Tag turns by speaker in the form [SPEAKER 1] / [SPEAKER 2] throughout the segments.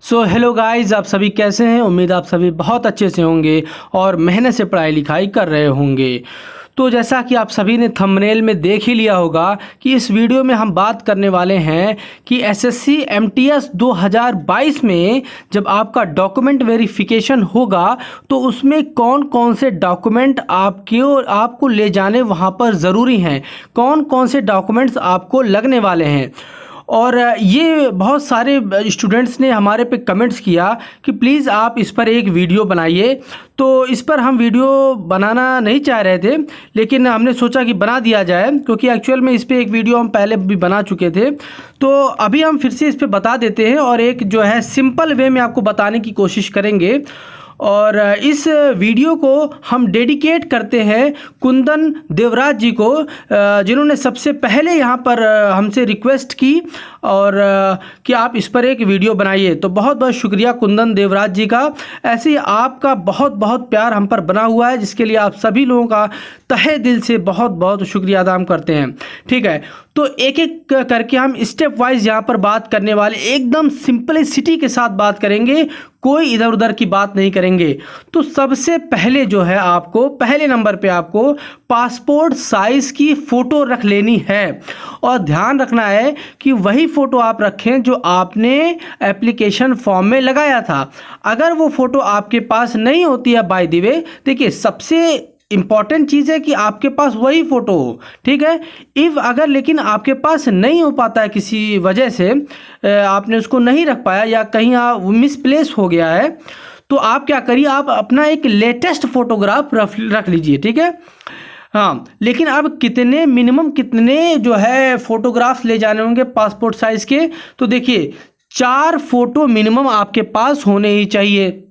[SPEAKER 1] So hello guys, आप सभी कैसे हैं। उम्मीद आप सभी बहुत अच्छे से होंगे और मेहनत से पढ़ाई लिखाई कर रहे होंगे। तो जैसा कि आप सभी ने थंबनेल में देख ही लिया होगा कि इस वीडियो में हम बात करने वाले हैं कि एसएससी एमटीएस 2022 में जब आपका डॉक्यूमेंट वेरिफिकेशन होगा तो उसमें कौन कौन से डॉक्यूमेंट आपको ले जाने वहाँ पर ज़रूरी हैं, कौन कौन से डॉक्यूमेंट्स आपको लगने वाले हैं। और ये बहुत सारे स्टूडेंट्स ने हमारे पे कमेंट्स किया कि प्लीज़ आप इस पर एक वीडियो बनाइए। तो इस पर हम वीडियो बनाना नहीं चाह रहे थे, लेकिन हमने सोचा कि बना दिया जाए, क्योंकि एक्चुअल में इस पर एक वीडियो हम पहले भी बना चुके थे। तो अभी हम फिर से इस पर बता देते हैं और एक जो है सिंपल वे में आपको बताने की कोशिश करेंगे। और इस वीडियो को हम डेडिकेट करते हैं कुंदन देवराज जी को, जिन्होंने सबसे पहले यहाँ पर हमसे रिक्वेस्ट की और कि आप इस पर एक वीडियो बनाइए। तो बहुत बहुत शुक्रिया कुंदन देवराज जी का। ऐसे ही आपका बहुत बहुत प्यार हम पर बना हुआ है, जिसके लिए आप सभी लोगों का तहे दिल से बहुत बहुत शुक्रिया अदा करते हैं। ठीक है, तो एक एक करके हम स्टेप वाइज यहाँ पर बात करने वाले, एकदम सिंपलिसिटी के साथ बात करेंगे, कोई इधर उधर की बात नहीं करेंगे। तो सबसे पहले जो है आपको पहले नंबर पे आपको पासपोर्ट साइज की फ़ोटो रख लेनी है। और ध्यान रखना है कि वही फ़ोटो आप रखें जो आपने एप्लीकेशन फॉर्म में लगाया था। अगर वो फ़ोटो आपके पास नहीं होती है, बाय द वे देखिए सबसे इम्पॉर्टेंट चीज़ है कि आपके पास वही फ़ोटो हो। ठीक है, इफ़ अगर लेकिन आपके पास नहीं हो पाता है, किसी वजह से आपने उसको नहीं रख पाया या कहीं मिसप्लेस हो गया है, तो आप क्या करिए, आप अपना एक लेटेस्ट फ़ोटोग्राफ रख लीजिए। ठीक है, हाँ, लेकिन अब मिनिमम कितने जो है फ़ोटोग्राफ्स ले जाने होंगे पासपोर्ट साइज़ के। तो देखिए 4 फ़ोटो मिनिमम आपके पास होने ही चाहिए।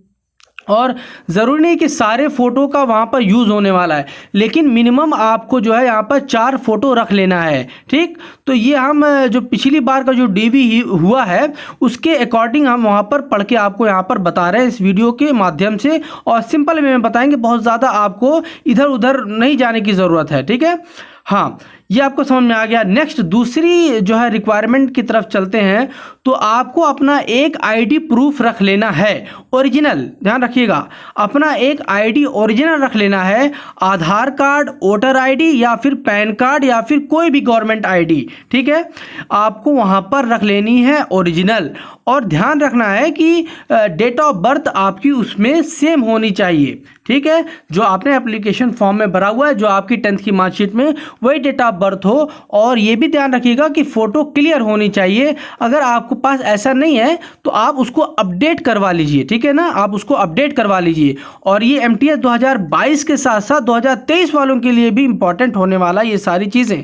[SPEAKER 1] और ज़रूरी नहीं कि सारे फ़ोटो का वहाँ पर यूज़ होने वाला है, लेकिन मिनिमम आपको जो है यहाँ पर 4 फ़ोटो रख लेना है। ठीक, तो ये हम जो पिछली बार का जो डीवी हुआ है उसके अकॉर्डिंग हम वहाँ पर पढ़ के आपको यहाँ पर बता रहे हैं इस वीडियो के माध्यम से, और सिंपल वे में बताएंगे, बहुत ज़्यादा आपको इधर उधर नहीं जाने की ज़रूरत है। ठीक है, हाँ, ये आपको समझ में आ गया। नेक्स्ट दूसरी जो है रिक्वायरमेंट की तरफ चलते हैं। तो आपको अपना एक आईडी प्रूफ रख लेना है, ओरिजिनल, ध्यान रखिएगा, अपना एक आईडी ओरिजिनल रख लेना है। आधार कार्ड, वोटर आईडी या फिर पैन कार्ड या फिर कोई भी गवर्नमेंट आईडी, ठीक है, आपको वहाँ पर रख लेनी है ओरिजिनल। और ध्यान रखना है कि डेट ऑफ बर्थ आपकी उसमें सेम होनी चाहिए। ठीक है, जो आपने एप्लीकेशन फॉर्म में भरा हुआ है, जो आपकी 10th की मार्कशीट में, वही डेट ऑफ बर्थ हो। और ये भी ध्यान रखिएगा कि फ़ोटो क्लियर होनी चाहिए। अगर आपके पास ऐसा नहीं है तो आप उसको अपडेट करवा लीजिए। ठीक है ना, आप उसको अपडेट करवा लीजिए। और ये एमटीएस 2022 के साथ साथ 2023 वालों के लिए भी इंपॉर्टेंट होने वाला ये सारी चीज़ें।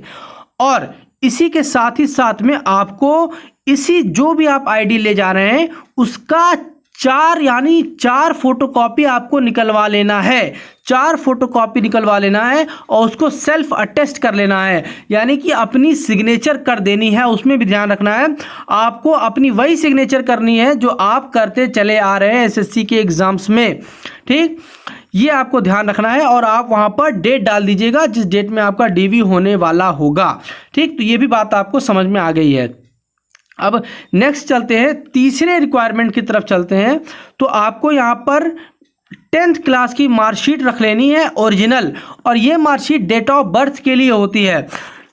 [SPEAKER 1] और इसी के साथ ही साथ में आपको इसी जो भी आप आईडी ले जा रहे हैं उसका 4 फोटोकॉपी आपको निकलवा लेना है। 4 फोटोकॉपी निकलवा लेना है और उसको सेल्फ अटेस्ट कर लेना है, यानी कि अपनी सिग्नेचर कर देनी है। उसमें भी ध्यान रखना है, आपको अपनी वही सिग्नेचर करनी है जो आप करते चले आ रहे हैं एसएससी के एग्जाम्स में। ठीक, ये आपको ध्यान रखना है। और आप वहाँ पर डेट डाल दीजिएगा जिस डेट में आपका डीवी होने वाला होगा। ठीक, तो ये भी बात आपको समझ में आ गई है। अब नेक्स्ट चलते हैं, तीसरे रिक्वायरमेंट की तरफ चलते हैं। तो आपको यहाँ पर 10th क्लास की मार्कशीट रख लेनी है ओरिजिनल, और ये मार्कशीट डेट ऑफ बर्थ के लिए होती है।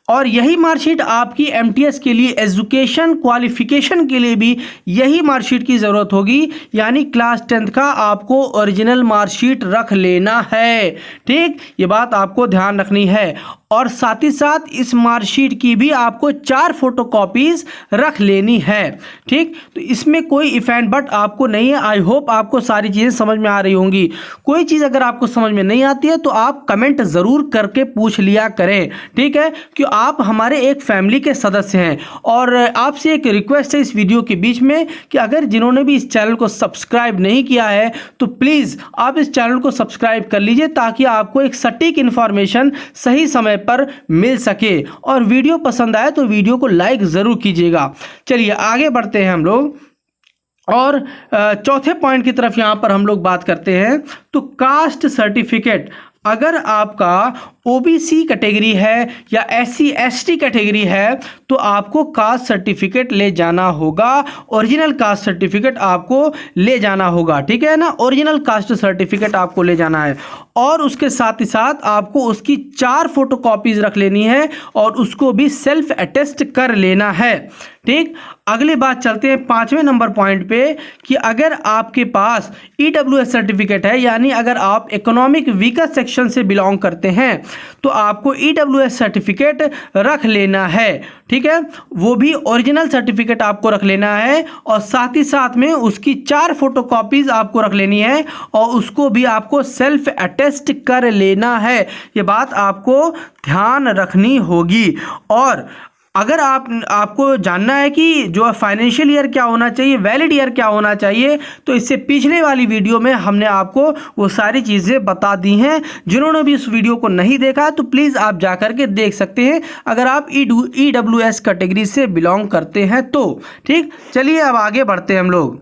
[SPEAKER 1] और यही मार्कशीट आपकी एमटीएस के लिए एजुकेशन क्वालिफिकेशन के लिए भी यही मार्कशीट की ज़रूरत होगी, यानी क्लास 10th का आपको ओरिजिनल मार्कशीट रख लेना है। ठीक, ये बात आपको ध्यान रखनी है। और साथ ही साथ इस मार्कशीट की भी आपको 4 फोटोकॉपीज़ रख लेनी है। ठीक, तो इसमें कोई इफ़ एंड बट आपको नहीं है। आई होप आपको सारी चीज़ें समझ में आ रही होंगी। कोई चीज़ अगर आपको समझ में नहीं आती है तो आप कमेंट ज़रूर करके पूछ लिया करें। ठीक है, कि आप हमारे एक फैमिली के सदस्य हैं। और आपसे एक रिक्वेस्ट है इस वीडियो के बीच में कि अगर जिन्होंने भी इस चैनल को सब्सक्राइब नहीं किया है तो प्लीज़ आप इस चैनल को सब्सक्राइब कर लीजिए, ताकि आपको एक सटीक इन्फॉर्मेशन सही समय पर मिल सके। और वीडियो पसंद आए तो वीडियो को लाइक ज़रूर कीजिएगा। चलिए आगे बढ़ते हैं हम लोग, और चौथे पॉइंट की तरफ यहाँ पर हम लोग बात करते हैं। तो कास्ट सर्टिफिकेट अगर आपका ओबीसी कैटेगरी है या एससी एसटी कैटेगरी है तो आपको कास्ट सर्टिफिकेट ले जाना होगा, ओरिजिनल कास्ट सर्टिफिकेट आपको ले जाना होगा, ठीक है ना। ओरिजिनल कास्ट सर्टिफिकेट आपको ले जाना है और उसके साथ ही साथ आपको उसकी 4 फोटोकॉपीज रख लेनी है और उसको भी सेल्फ अटेस्ट कर लेना है, ठीक। अगली बात चलते हैं 5वें नंबर पॉइंट पे कि अगर आपके पास ईडब्ल्यूएस सर्टिफिकेट है, यानी अगर आप इकोनॉमिक वीकर सेक्शन से बिलोंग करते हैं तो आपको ईडब्ल्यूएस सर्टिफिकेट रख लेना है, ठीक है। वो भी ओरिजिनल सर्टिफिकेट आपको रख लेना है और साथ ही साथ में उसकी 4 फोटोकॉपीज आपको रख लेनी है और उसको भी आपको सेल्फ अटेस्ट कर लेना है। ये बात आपको ध्यान रखनी होगी। और अगर आपको जानना है कि जो फाइनेंशियल ईयर क्या होना चाहिए, वैलिड ईयर क्या होना चाहिए, तो इससे पिछले वाली वीडियो में हमने आपको वो सारी चीज़ें बता दी हैं। जिन्होंने भी इस वीडियो को नहीं देखा तो प्लीज़ आप जा कर के देख सकते हैं अगर आप ईडब्ल्यूएस कैटेगरी से बिलोंग करते हैं तो, ठीक। चलिए अब आगे बढ़ते हैं हम लोग।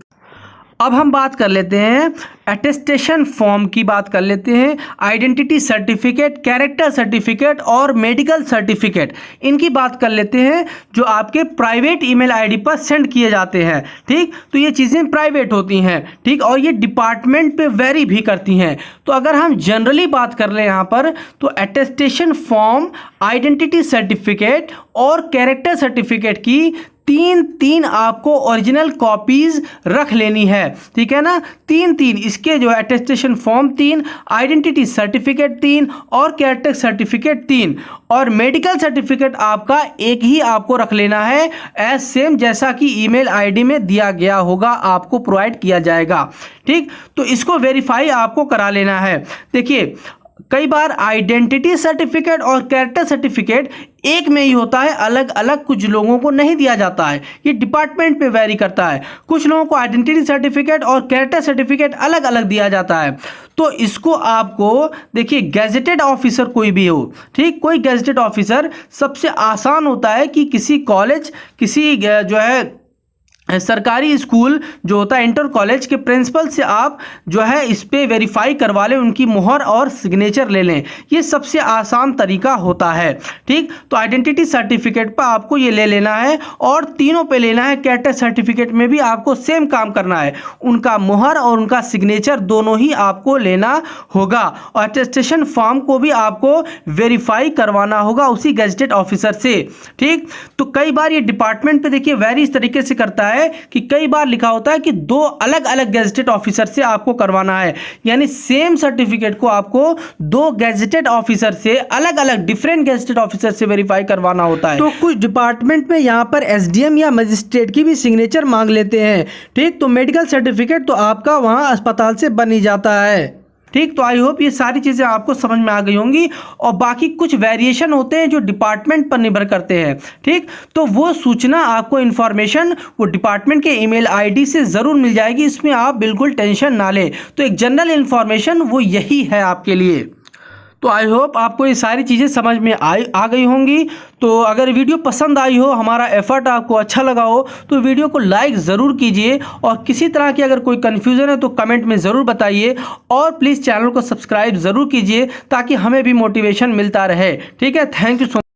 [SPEAKER 1] अब हम बात कर लेते हैं अटेस्टेशन फॉर्म की बात कर लेते हैं। आइडेंटिटी सर्टिफिकेट, कैरेक्टर सर्टिफिकेट और मेडिकल सर्टिफिकेट, इनकी बात कर लेते हैं जो आपके प्राइवेट ईमेल आईडी पर सेंड किए जाते हैं, ठीक। तो ये चीज़ें प्राइवेट होती हैं, ठीक, और ये डिपार्टमेंट पे वेरी भी करती हैं। तो अगर हम जनरली बात कर लें यहाँ पर तो अटेस्टेशन फॉर्म, आइडेंटिटी सर्टिफिकेट और कैरेक्टर सर्टिफिकेट की तीन आपको ओरिजिनल कॉपीज रख लेनी है, ठीक है ना। तीन इसके जो अटेस्टेशन फॉर्म 3, आइडेंटिटी सर्टिफिकेट 3 और कैरेक्टर सर्टिफिकेट 3 और मेडिकल सर्टिफिकेट आपका एक ही आपको रख लेना है, एज सेम जैसा कि ईमेल आईडी में दिया गया होगा आपको प्रोवाइड किया जाएगा, ठीक। तो इसको वेरीफाई आपको करा लेना है। देखिए कई बार आइडेंटिटी सर्टिफिकेट और कैरेक्टर सर्टिफिकेट एक में ही होता है, अलग अलग कुछ लोगों को नहीं दिया जाता है। ये डिपार्टमेंट पे वेरी करता है। कुछ लोगों को आइडेंटिटी सर्टिफिकेट और कैरेक्टर सर्टिफिकेट अलग अलग दिया जाता है। तो इसको आपको देखिए गैजेटेड ऑफिसर कोई भी हो, ठीक, कोई गैजेटेड ऑफिसर, सबसे आसान होता है कि किसी कॉलेज, किसी जो है सरकारी स्कूल जो होता है इंटर कॉलेज के प्रिंसिपल से आप जो है इस पे वेरीफाई करवा लें, उनकी मुहर और सिग्नेचर ले लें। ये सबसे आसान तरीका होता है, ठीक। तो आइडेंटिटी सर्टिफिकेट पर आपको ये ले लेना है और तीनों पे लेना है। कैरेक्टर सर्टिफिकेट में भी आपको सेम काम करना है, उनका मुहर और उनका सिग्नेचर दोनों ही आपको लेना होगा। और अटेस्टेशन फॉर्म को भी आपको वेरीफाई करवाना होगा उसी गैजेटेड ऑफिसर से, ठीक। तो कई बार ये डिपार्टमेंट पे देखिए वेरी इस तरीके से करता है कि कई बार लिखा होता है कि 2 अलग अलग गैजेटेड ऑफिसर से आपको करवाना है, यानी सेम सर्टिफिकेट को आपको 2 गैजेटेड ऑफिसर से, अलग अलग डिफरेंट गैजेटेड ऑफिसर से वेरीफाई करवाना होता है। तो कुछ डिपार्टमेंट में यहां पर एसडीएम या मजिस्ट्रेट की भी सिग्नेचर मांग लेते हैं, ठीक। तो मेडिकल सर्टिफिकेट तो आपका वहां अस्पताल से बन ही जाता है, ठीक। तो आई होप ये सारी चीज़ें आपको समझ में आ गई होंगी। और बाकी कुछ वेरिएशन होते हैं जो डिपार्टमेंट पर निर्भर करते हैं, ठीक। तो वो सूचना आपको इन्फॉर्मेशन वो डिपार्टमेंट के ईमेल आईडी से ज़रूर मिल जाएगी, इसमें आप बिल्कुल टेंशन ना लें। तो एक जनरल इन्फॉर्मेशन वो यही है आपके लिए। तो आई होप आपको ये सारी चीज़ें समझ में आ गई होंगी। तो अगर वीडियो पसंद आई हो, हमारा एफर्ट आपको अच्छा लगा हो तो वीडियो को लाइक ज़रूर कीजिए और किसी तरह की अगर कोई कन्फ्यूज़न है तो कमेंट में ज़रूर बताइए और प्लीज़ चैनल को सब्सक्राइब ज़रूर कीजिए ताकि हमें भी मोटिवेशन मिलता रहे, ठीक है। Thank you so much.